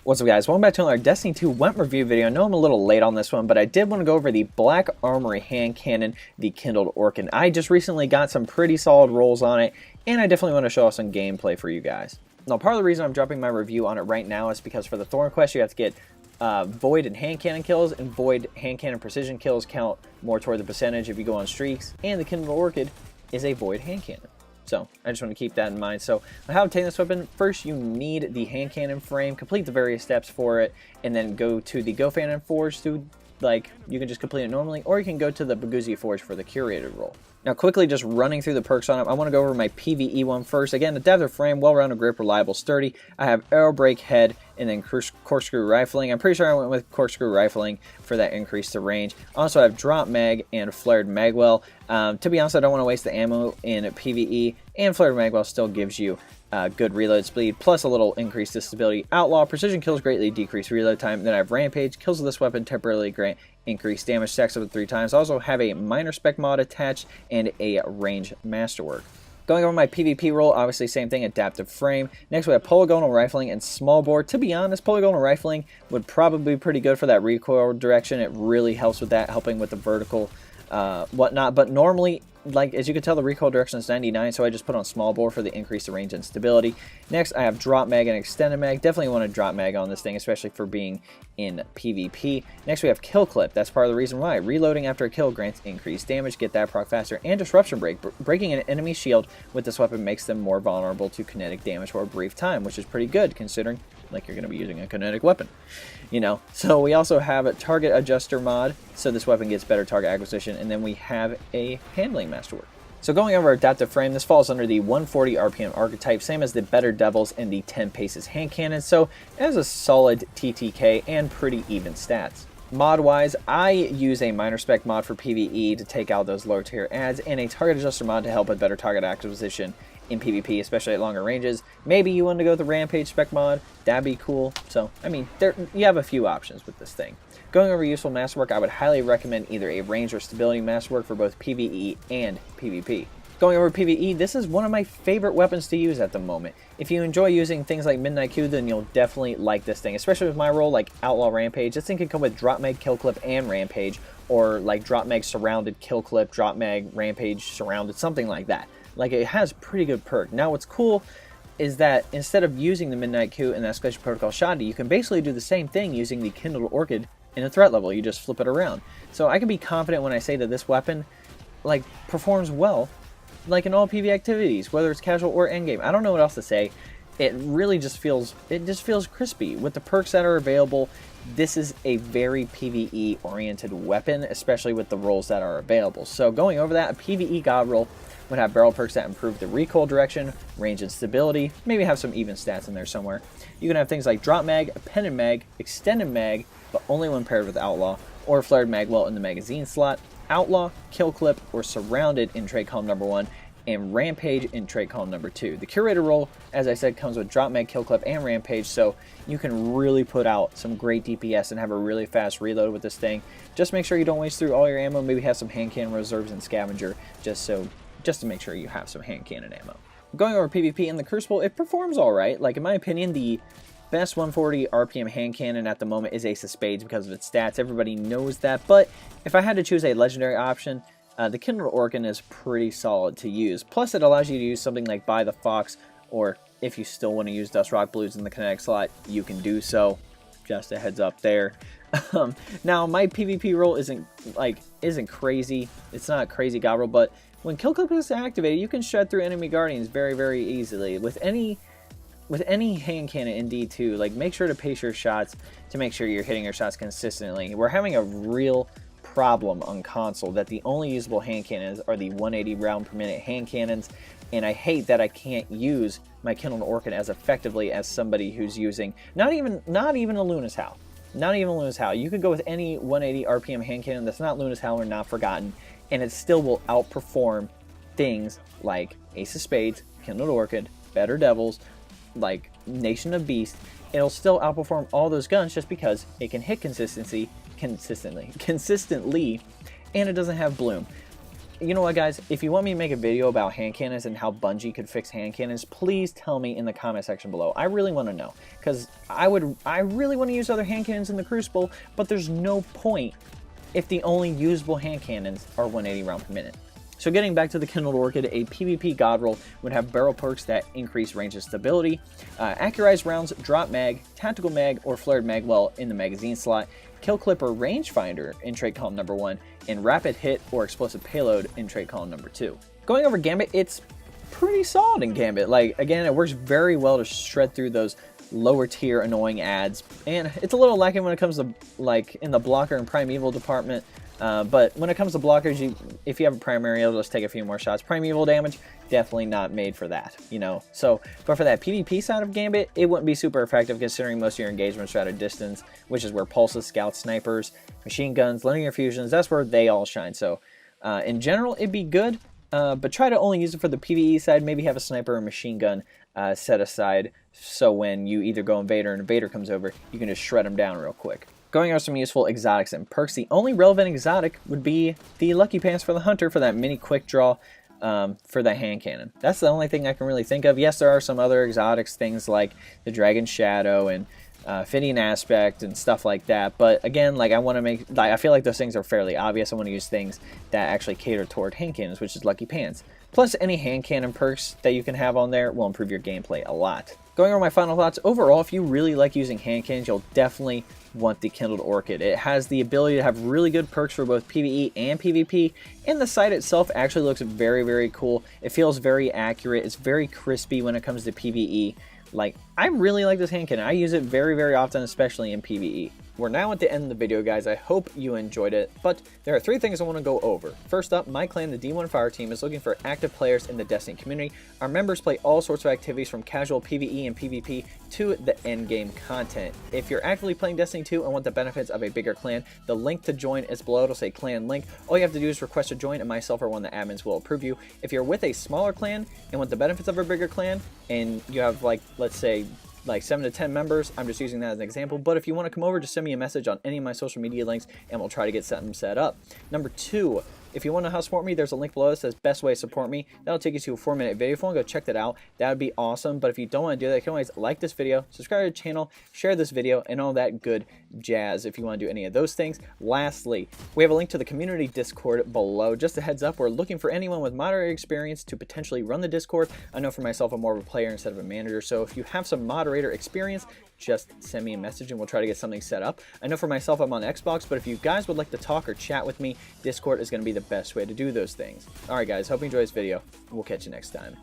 What's up, guys? Welcome back to another Destiny 2 weapon review video. I know I'm a little late on this one, but I did want to go over the Black Armory hand cannon, the Kindled Orchid. I just recently got some pretty solid rolls on it, and I definitely want to show off some gameplay for you guys. Now, part of the reason I'm dropping my review on it right now is because for the Thorn Quest, you have to get Void and hand cannon kills, and Void hand cannon precision kills count more toward the percentage if you go on streaks, and the Kindled Orchid is a Void hand cannon. So I just want to keep that in mind. So on how to obtain this weapon, first you need the hand cannon frame, complete the various steps for it, and then go to the Go-Fan and Forge to, you can just complete it normally, or you can go to the Baguzzi Forge for the curated role. Now quickly just running through the perks on it, I want to go over my PvE one first. Again, adaptive frame, well-rounded grip, reliable, sturdy. I have arrow break head, and then corkscrew rifling. I'm pretty sure I went with corkscrew rifling for that increase to range. Also I have drop mag and flared magwell. To be honest, I don't want to waste the ammo in PvE, and flared magwell still gives you good reload speed, plus a little increase to stability. Outlaw, precision kills greatly decrease reload time. Then I have Rampage, kills of this weapon temporarily grant increased damage, stacks up to 3 times. I also have a minor spec mod attached and a range masterwork. Going over my PvP role, obviously same thing, adaptive frame. Next we have polygonal rifling and small bore. To be honest, polygonal rifling would probably be pretty good for that recoil direction. It really helps with that, helping with the vertical whatnot. But normally, as you can tell, the recoil direction is 99, so I just put on small bore for the increased range and stability. Next, I have drop mag and extended mag. Definitely want to drop mag on this thing, especially for being in PvP. Next, we have kill clip. That's part of the reason why. Reloading after a kill grants increased damage, get that proc faster, and disruption break. Breaking an enemy shield with this weapon makes them more vulnerable to kinetic damage for a brief time, which is pretty good considering you're going to be using a kinetic weapon, So we also have a target adjuster mod, so this weapon gets better target acquisition, and then we have a handling masterwork. So going over adaptive frame, this falls under the 140 RPM archetype, same as the Better Devils and the 10 Paces hand cannon, so it has a solid TTK and pretty even stats. Mod-wise, I use a minor spec mod for PvE to take out those lower tier adds, and a target adjuster mod to help with better target acquisition in PvP, especially at longer ranges. Maybe you want to go with the Rampage spec mod, that'd be cool. So, I mean, you have a few options with this thing. Going over useful masterwork, I would highly recommend either a range or stability masterwork for both PvE and PvP. Going over PvE, this is one of my favorite weapons to use at the moment. If you enjoy using things like Midnight Q, then you'll definitely like this thing, especially with my role like Outlaw Rampage. This thing can come with Drop Mag, Kill Clip, and Rampage, or like Drop Mag Surrounded, Kill Clip, Drop Mag, Rampage Surrounded, something like that. It has pretty good perk. Now what's cool is that instead of using the Midnight Q and that Special Protocol Shoddy, you can basically do the same thing using the Kindled Orchid in a threat level. You just flip it around. So I can be confident when I say that this weapon performs well in all PvE activities, whether it's casual or endgame. I don't know what else to say. It really just feels crispy. With the perks that are available, this is a very PvE oriented weapon, especially with the roles that are available. So going over that, a PvE god roll would have barrel perks that improve the recoil direction, range and stability, maybe have some even stats in there somewhere. You can have things like drop mag, appended mag, extended mag, but only when paired with outlaw, or flared magwell in the magazine slot, outlaw, kill clip, or surrounded in trait column number 1, and rampage in trait column number 2. The curator role, as I said, comes with drop mag, kill clip, and rampage, so you can really put out some great DPS and have a really fast reload with this thing. Just make sure you don't waste through all your ammo. Maybe have some hand cannon reserves and scavenger, just to make sure you have some hand cannon ammo. Going over PvP in the Crucible, it performs alright. In my opinion, the best 140 RPM hand cannon at the moment is Ace of Spades because of its stats. Everybody knows that, but if I had to choose a legendary option, the Kindled Orchid is pretty solid to use. Plus, it allows you to use something like Buy the Fox, or if you still want to use Dust Rock Blues in the kinetic slot, you can do so. Just a heads up there. Now, my PvP role isn't crazy. It's not a crazy god roll, but when Kill Clip is activated, you can shred through enemy guardians very, very easily. With any hand cannon in D2, make sure to pace your shots to make sure you're hitting your shots consistently. We're having a real problem on console that the only usable hand cannons are the 180 round per minute hand cannons, and I hate that I can't use my Kindled Orchid as effectively as somebody who's using not even a Luna's Howl. Not even Luna's Howl. You could go with any 180 RPM hand cannon that's not Luna's Howl or Not Forgotten, and it still will outperform things like Ace of Spades, Kindled Orchid, Better Devils, Nation of Beasts. It'll still outperform all those guns just because it can hit consistently, and it doesn't have bloom. you know what, guys? If you want me to make a video about hand cannons and how Bungie could fix hand cannons, please tell me in the comment section below. I really want to know, because I really want to use other hand cannons in the Crucible, but there's no point if the only usable hand cannons are 180 round per minute. So getting back to the Kindled Orchid, a PvP god roll would have barrel perks that increase range and stability, accurized rounds, drop mag, tactical mag, or flared mag well in the magazine slot, kill clip or rangefinder in trait column number 1, and rapid hit or explosive payload in trait column number 2. Going over Gambit, it's pretty solid in Gambit. Like, again, it works very well to shred through those lower tier annoying ads, and it's a little lacking when it comes to, like, in the blocker and primeval department. But when it comes to blockers, if you have a primary, it'll just take a few more shots. Primeval damage, definitely not made for that, you know. So, but for that PvP side of Gambit, it wouldn't be super effective considering most of your engagements are at a distance, which is where pulses, scouts, snipers, machine guns, linear fusions, that's where they all shine. So, in general, it'd be good, but try to only use it for the PvE side. Maybe have a sniper or machine gun set aside, so when you either go Invader and Invader comes over, you can just shred them down real quick. Going over some useful exotics and perks, the only relevant exotic would be the Lucky Pants for the Hunter for that mini quick draw for the hand cannon. That's the only thing I can really think of. Yes, there are some other exotics, things like the Dragon Shadow and Fitting Aspect and stuff like that. But again, like, I feel like those things are fairly obvious. I want to use things that actually cater toward hand cannons, which is Lucky Pants. Plus, any hand cannon perks that you can have on there will improve your gameplay a lot. Going over my final thoughts, overall, if you really like using hand cannons, you'll definitely want the Kindled Orchid. It has the ability to have really good perks for both PvE and PvP, and the sight itself actually looks very, very cool. It feels very accurate. It's very crispy when it comes to PvE. Like, I really like this hand cannon. I use it very, very often, especially in PvE. We're now at the end of the video, guys. I hope you enjoyed it, but there are 3 things I want to go over. First up, my clan, the D1 Fire Team, is looking for active players in the Destiny community. Our members play all sorts of activities from casual PvE and PvP to the endgame content. If you're actively playing Destiny 2 and want the benefits of a bigger clan, the link to join is below. It'll say clan link. All you have to do is request to join, and myself or one of the admins will approve you. If you're with a smaller clan and want the benefits of a bigger clan, and you have, like, let's say, like 7 to 10 members, I'm just using that as an example, but if you want to come over, just send me a message on any of my social media links and we'll try to get something set up. Number 2, if you want to know how to support me, there's a link below that says best way to support me. That'll take you to a 4-minute video. If you want to go check that out, that would be awesome. But if you don't want to do that, you can always like this video, subscribe to the channel, share this video, and all that good jazz if you want to do any of those things. Lastly, we have a link to the community Discord below. Just a heads up, we're looking for anyone with moderator experience to potentially run the Discord. I know for myself, I'm more of a player instead of a manager, so if you have some moderator experience, just send me a message and we'll try to get something set up. I know for myself, I'm on Xbox, but if you guys would like to talk or chat with me, Discord is going to be the best way to do those things. Alright guys, hope you enjoyed this video. We'll catch you next time.